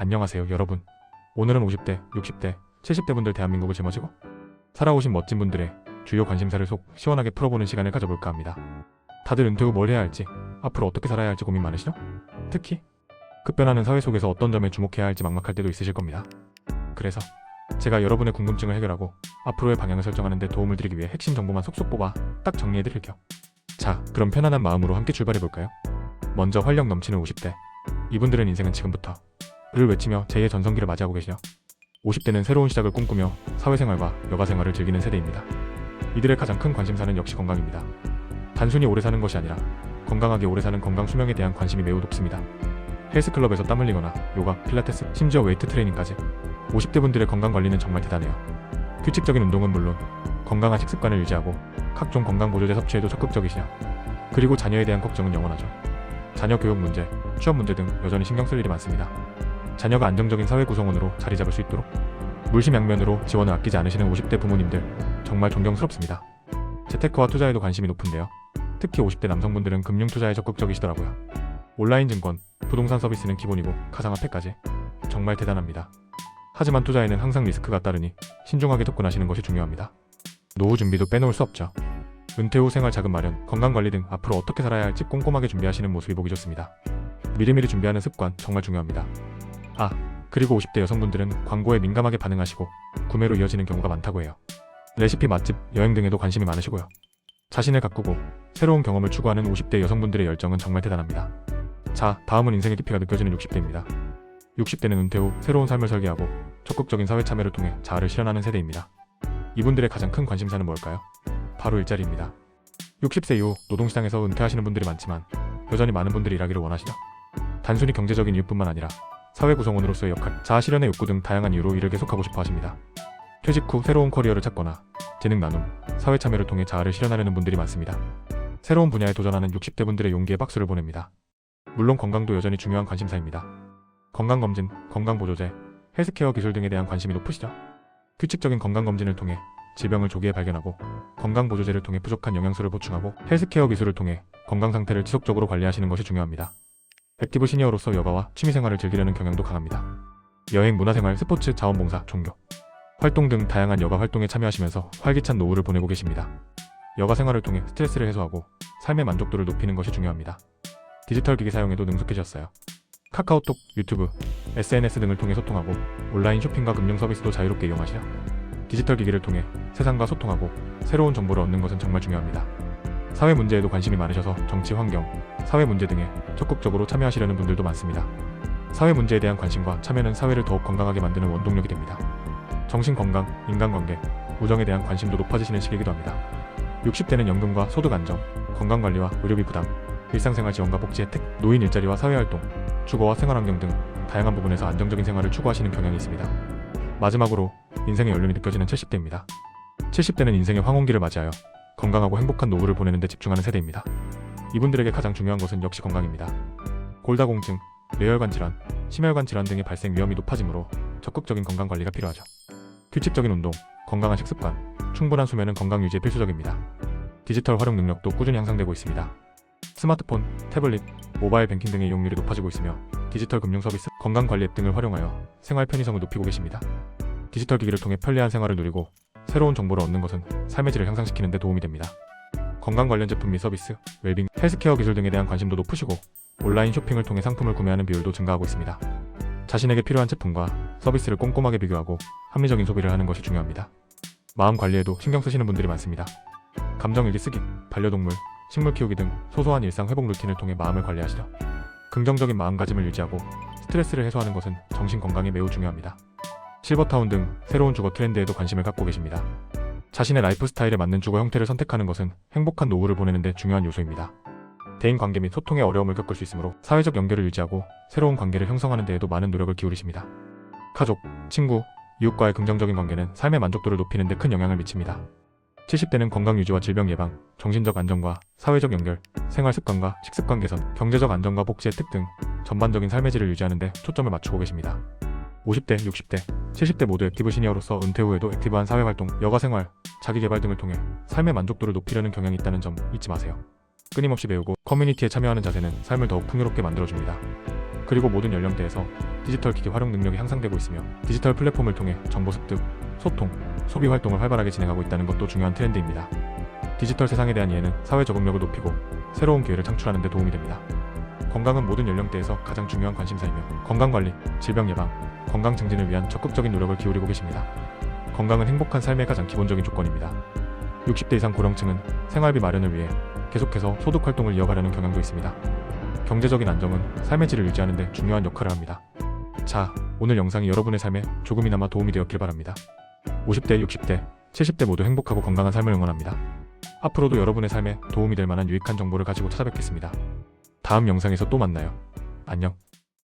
안녕하세요 여러분. 오늘은 50대, 60대, 70대 분들 대한민국을 짊어지고 살아오신 멋진 분들의 주요 관심사를 속 시원하게 풀어보는 시간을 가져볼까 합니다. 다들 은퇴 후 뭘 해야 할지, 앞으로 어떻게 살아야 할지 고민 많으시죠? 특히 급변하는 사회 속에서 어떤 점에 주목해야 할지 막막할 때도 있으실 겁니다. 그래서 제가 여러분의 궁금증을 해결하고 앞으로의 방향을 설정하는 데 도움을 드리기 위해 핵심 정보만 속속 뽑아 딱 정리해드릴게요. 자, 그럼 편안한 마음으로 함께 출발해볼까요? 먼저 활력 넘치는 50대. 이분들은 인생은 지금부터 를 외치며 제2의 전성기를 맞이하고 계시죠. 50대는 새로운 시작을 꿈꾸며 사회생활과 여가생활을 즐기는 세대입니다. 이들의 가장 큰 관심사는 역시 건강입니다. 단순히 오래 사는 것이 아니라 건강하게 오래 사는 건강 수명에 대한 관심이 매우 높습니다. 헬스클럽에서 땀 흘리거나 요가, 필라테스, 심지어 웨이트 트레이닝까지 50대 분들의 건강관리는 정말 대단해요. 규칙적인 운동은 물론 건강한 식습관을 유지하고 각종 건강보조제 섭취에도 적극적이시죠. 그리고 자녀에 대한 걱정은 영원하죠. 자녀 교육 문제, 취업 문제 등 여전히 신경 쓸 일이 많습니다. 자녀가 안정적인 사회 구성원으로 자리 잡을 수 있도록 물심양면으로 지원을 아끼지 않으시는 50대 부모님들 정말 존경스럽습니다. 재테크와 투자에도 관심이 높은데요. 특히 50대 남성분들은 금융 투자에 적극적이시더라고요. 온라인 증권, 부동산 서비스는 기본이고 가상화폐까지 정말 대단합니다. 하지만 투자에는 항상 리스크가 따르니 신중하게 접근하시는 것이 중요합니다. 노후 준비도 빼놓을 수 없죠. 은퇴 후 생활 자금 마련, 건강관리 등 앞으로 어떻게 살아야 할지 꼼꼼하게 준비하시는 모습이 보기 좋습니다. 미리미리 준비하는 습관 정말 중요합니다. 그리고 50대 여성분들은 광고에 민감하게 반응하시고 구매로 이어지는 경우가 많다고 해요. 레시피, 맛집, 여행 등에도 관심이 많으시고요. 자신을 가꾸고 새로운 경험을 추구하는 50대 여성분들의 열정은 정말 대단합니다. 자, 다음은 인생의 깊이가 느껴지는 60대입니다. 60대는 은퇴 후 새로운 삶을 설계하고 적극적인 사회 참여를 통해 자아를 실현하는 세대입니다. 이분들의 가장 큰 관심사는 뭘까요? 바로 일자리입니다. 60세 이후 노동시장에서 은퇴하시는 분들이 많지만 여전히 많은 분들이 일하기를 원하시죠. 단순히 경제적인 이유뿐만 아니라 사회 구성원으로서의 역할, 자아 실현의 욕구 등 다양한 이유로 일을 계속하고 싶어 하십니다. 퇴직 후 새로운 커리어를 찾거나 재능 나눔, 사회 참여를 통해 자아를 실현하려는 분들이 많습니다. 새로운 분야에 도전하는 60대 분들의 용기에 박수를 보냅니다. 물론 건강도 여전히 중요한 관심사입니다. 건강검진, 건강보조제, 헬스케어 기술 등에 대한 관심이 높으시죠? 규칙적인 건강검진을 통해 질병을 조기에 발견하고 건강보조제를 통해 부족한 영양소를 보충하고 헬스케어 기술을 통해 건강 상태를 지속적으로 관리하시는 것이 중요합니다. 액티브 시니어로서 여가와 취미생활을 즐기려는 경향도 강합니다. 여행, 문화생활, 스포츠, 자원봉사, 종교 활동 등 다양한 여가 활동에 참여하시면서 활기찬 노후를 보내고 계십니다. 여가 생활을 통해 스트레스를 해소하고 삶의 만족도를 높이는 것이 중요합니다. 디지털 기기 사용에도 능숙해졌어요. 카카오톡, 유튜브, SNS 등을 통해 소통하고 온라인 쇼핑과 금융 서비스도 자유롭게 이용하시죠. 디지털 기기를 통해 세상과 소통하고 새로운 정보를 얻는 것은 정말 중요합니다. 사회 문제에도 관심이 많으셔서 정치, 환경, 사회 문제 등에 적극적으로 참여하시려는 분들도 많습니다. 사회 문제에 대한 관심과 참여는 사회를 더욱 건강하게 만드는 원동력이 됩니다. 정신 건강, 인간관계, 우정에 대한 관심도 높아지시는 시기이기도 합니다. 60대는 연금과 소득 안정, 건강관리와 의료비 부담, 일상생활 지원과 복지 혜택, 노인 일자리와 사회활동, 주거와 생활환경 등 다양한 부분에서 안정적인 생활을 추구하시는 경향이 있습니다. 마지막으로 인생의 연륜이 느껴지는 70대입니다. 70대는 인생의 황혼기를 맞이하여 건강하고 행복한 노후를 보내는 데 집중하는 세대입니다. 이분들에게 가장 중요한 것은 역시 건강입니다. 골다공증, 뇌혈관 질환, 심혈관 질환 등의 발생 위험이 높아지므로 적극적인 건강관리가 필요하죠. 규칙적인 운동, 건강한 식습관, 충분한 수면은 건강 유지에 필수적입니다. 디지털 활용 능력도 꾸준히 향상되고 있습니다. 스마트폰, 태블릿, 모바일 뱅킹 등의 이용률이 높아지고 있으며 디지털 금융 서비스, 건강관리 앱 등을 활용하여 생활 편의성을 높이고 계십니다. 디지털 기기를 통해 편리한 생활을 누리고 새로운 정보를 얻는 것은 삶의 질을 향상시키는 데 도움이 됩니다. 건강 관련 제품 및 서비스, 웰빙, 헬스케어 기술 등에 대한 관심도 높으시고 온라인 쇼핑을 통해 상품을 구매하는 비율도 증가하고 있습니다. 자신에게 필요한 제품과 서비스를 꼼꼼하게 비교하고 합리적인 소비를 하는 것이 중요합니다. 마음 관리에도 신경 쓰시는 분들이 많습니다. 감정일기 쓰기, 반려동물, 식물 키우기 등 소소한 일상 회복 루틴을 통해 마음을 관리하시죠. 긍정적인 마음가짐을 유지하고 스트레스를 해소하는 것은 정신 건강에 매우 중요합니다. 실버타운 등 새로운 주거 트렌드에도 관심을 갖고 계십니다. 자신의 라이프 스타일에 맞는 주거 형태를 선택하는 것은 행복한 노후를 보내는 데 중요한 요소입니다. 대인 관계 및 소통에 어려움을 겪을 수 있으므로 사회적 연결을 유지하고 새로운 관계를 형성하는 데에도 많은 노력을 기울이십니다. 가족, 친구, 이웃과의 긍정적인 관계는 삶의 만족도를 높이는 데 큰 영향을 미칩니다. 70대는 건강 유지와 질병 예방, 정신적 안정과 사회적 연결, 생활 습관과 식습관 개선, 경제적 안정과 복지 혜택 등 전반적인 삶의 질을 유지하는 데 초점을 맞추고 계십니다. 50대, 60대, 70대 모두 액티브 시니어로서 은퇴 후에도 액티브한 사회활동, 여가생활, 자기개발 등을 통해 삶의 만족도를 높이려는 경향이 있다는 점 잊지 마세요. 끊임없이 배우고 커뮤니티에 참여하는 자세는 삶을 더욱 풍요롭게 만들어줍니다. 그리고 모든 연령대에서 디지털 기기 활용 능력이 향상되고 있으며 디지털 플랫폼을 통해 정보 습득, 소통, 소비 활동을 활발하게 진행하고 있다는 것도 중요한 트렌드입니다. 디지털 세상에 대한 이해는 사회 적응력을 높이고 새로운 기회를 창출하는 데 도움이 됩니다. 건강은 모든 연령대에서 가장 중요한 관심사이며 건강관리, 질병 예방, 건강 증진을 위한 적극적인 노력을 기울이고 계십니다. 건강은 행복한 삶의 가장 기본적인 조건입니다. 60대 이상 고령층은 생활비 마련을 위해 계속해서 소득 활동을 이어가려는 경향도 있습니다. 경제적인 안정은 삶의 질을 유지하는 데 중요한 역할을 합니다. 자, 오늘 영상이 여러분의 삶에 조금이나마 도움이 되었길 바랍니다. 50대, 60대, 70대 모두 행복하고 건강한 삶을 응원합니다. 앞으로도 여러분의 삶에 도움이 될 만한 유익한 정보를 가지고 찾아뵙겠습니다. 다음 영상에서 또 만나요. 안녕.